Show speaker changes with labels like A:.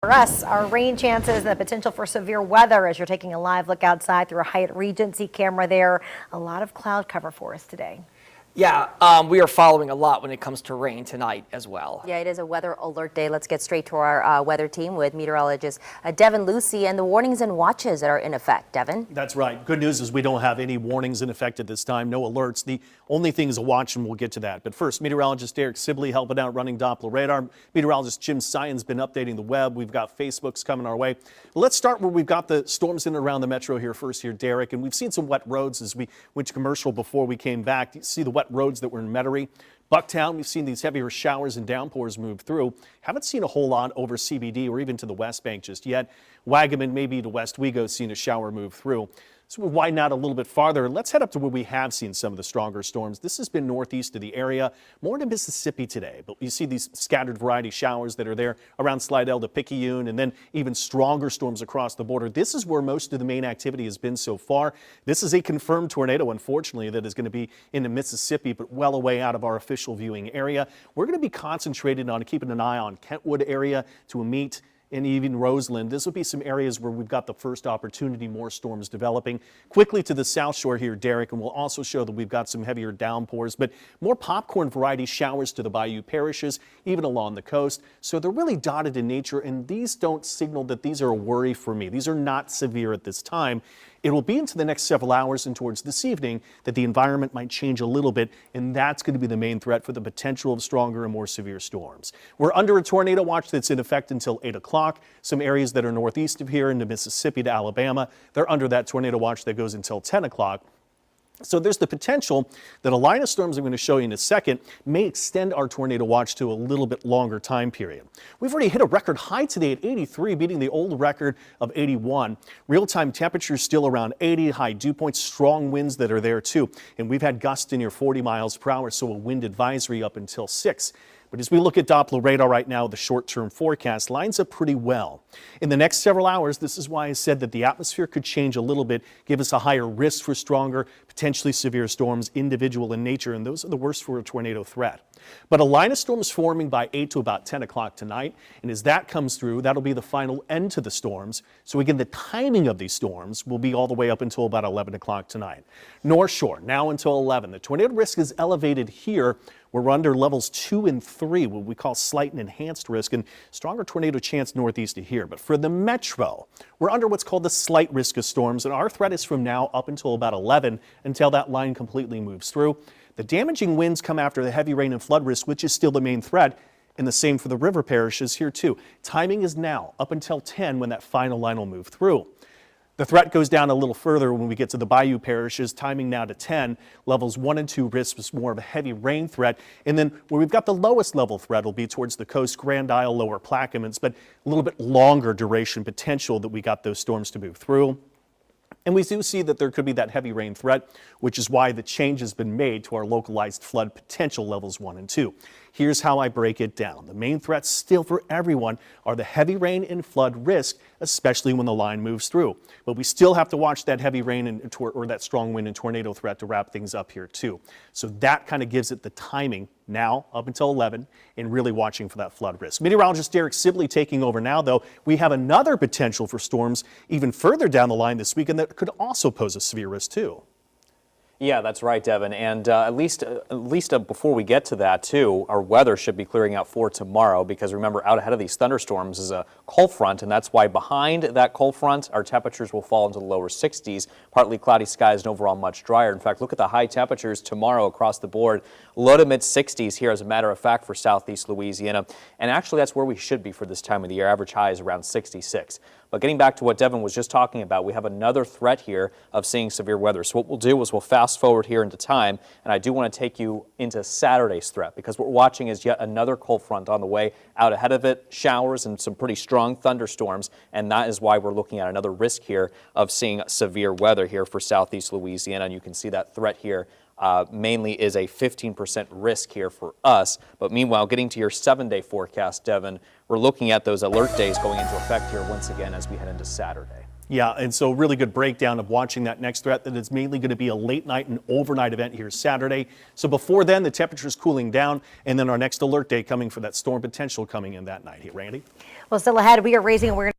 A: For us, our rain chances and the potential for severe weather as you're taking a live look outside through a Hyatt Regency camera there. A lot of cloud cover for us today.
B: Yeah, we are following a lot when it comes to rain tonight as well.
C: Yeah, it is a weather alert day. Let's get straight to our weather team with meteorologist Devin Lucy and the warnings and watches that are in effect. Devin?
D: That's right. Good news is we don't have any warnings in effect at this time, no alerts. The only thing is a watch, and we'll get to that. But first, meteorologist Derek Sibley helping out running Doppler radar. Meteorologist Jim Scion's been updating the web. We've got Facebooks coming our way. Let's start where we've got the storms in and around the metro here first here, Derek. And we've seen some wet roads as we went to commercial before we came back. You see the wet roads that were in Metairie. Bucktown, we've seen these heavier showers and downpours move through. Haven't seen a whole lot over CBD or even to the West Bank just yet. Wagaman, maybe to West Wego, seen a shower move through. So we'll widen out a little bit farther. Let's head up to where we have seen some of the stronger storms. This has been northeast of the area, more into Mississippi today. But you see these scattered variety showers that are there around Slidell to Picayune, and then even stronger storms across the border. This is where most of the main activity has been so far. This is a confirmed tornado, unfortunately, that is going to be into Mississippi, but well away out of our official viewing area. We're going to be concentrated on keeping an eye on Kentwood area to Amite, and even Roseland. This will be some areas where we've got the first opportunity, more storms developing. Quickly to the south shore here, Derek, and we'll also show that we've got some heavier downpours, but more popcorn variety showers to the bayou parishes, even along the coast. So they're really dotted in nature, and these don't signal that these are a worry for me. These are not severe at this time. It will be into the next several hours and towards this evening that the environment might change a little bit, and that's going to be the main threat for the potential of stronger and more severe storms. We're under a tornado watch that's in effect until 8 o'clock. Some areas that are northeast of here into Mississippi to Alabama, they're under that tornado watch that goes until 10 o'clock. So there's the potential that a line of storms I'm going to show you in a second may extend our tornado watch to a little bit longer time period. We've already hit a record high today at 83, beating the old record of 81. Real-time temperatures still around 80, high dew points, strong winds that are there too. And we've had gusts near 40 miles per hour, so a wind advisory up until 6. But as we look at Doppler radar right now, the short-term forecast lines up pretty well. In the next several hours, this is why I said that the atmosphere could change a little bit, give us a higher risk for stronger, potentially severe storms, individual in nature, and those are the worst for a tornado threat. But a line of storms forming by 8 to about 10 o'clock tonight, and as that comes through, that'll be the final end to the storms. So again, the timing of these storms will be all the way up until about 11 o'clock tonight. North Shore, now until 11. The tornado risk is elevated here. We're under levels 2 and 3, what we call slight and enhanced risk, and stronger tornado chance northeast of here. But for the metro, we're under what's called the slight risk of storms, and our threat is from now up until about 11 until that line completely moves through. The damaging winds come after the heavy rain and flood risk, which is still the main threat, and the same for the river parishes here too. Timing is now up until 10 when that final line will move through. The threat goes down a little further when we get to the bayou parishes, timing now to 10. Levels 1 and 2 risk is more of a heavy rain threat. And then where we've got the lowest level threat will be towards the coast, Grand Isle, Lower Plaquemines, but a little bit longer duration potential that we got those storms to move through. And we do see that there could be that heavy rain threat, which is why the change has been made to our localized flood potential levels 1 and 2. Here's how I break it down. The main threats still for everyone are the heavy rain and flood risk, especially when the line moves through. But we still have to watch that heavy rain or that strong wind and tornado threat to wrap things up here too. So that kind of gives it the timing now up until 11 and really watching for that flood risk. Meteorologist Derek Sibley taking over now, though. We have another potential for storms even further down the line this weekend that could also pose a severe risk too.
E: Yeah, that's right, Devin. And at least before we get to that, too, our weather should be clearing out for tomorrow because remember, out ahead of these thunderstorms is a cold front, and that's why behind that cold front, our temperatures will fall into the lower 60s, partly cloudy skies and overall much drier. In fact, look at the high temperatures tomorrow across the board, low to mid 60s here, as a matter of fact, for southeast Louisiana. And actually, that's where we should be for this time of the year. Average high is around 66. But getting back to what Devin was just talking about, we have another threat here of seeing severe weather. So what we'll do is we'll fast forward here into time, and I do want to take you into Saturday's threat because what we're watching is yet another cold front on the way. Out ahead of it, showers and some pretty strong thunderstorms, and that is why we're looking at another risk here of seeing severe weather here for southeast Louisiana, and you can see that threat here mainly is a 15% risk here for us. But meanwhile, getting to your 7-day forecast, Devin, we're looking at those alert days going into effect here once again as we head into Saturday.
D: Yeah, and so really good breakdown of watching that next threat, that it's mainly going to be a late night and overnight event here Saturday. So before then, the temperature's cooling down, and then our next alert day coming for that storm potential coming in that night. Hey, Randy?
A: Well, still ahead, we are raising awareness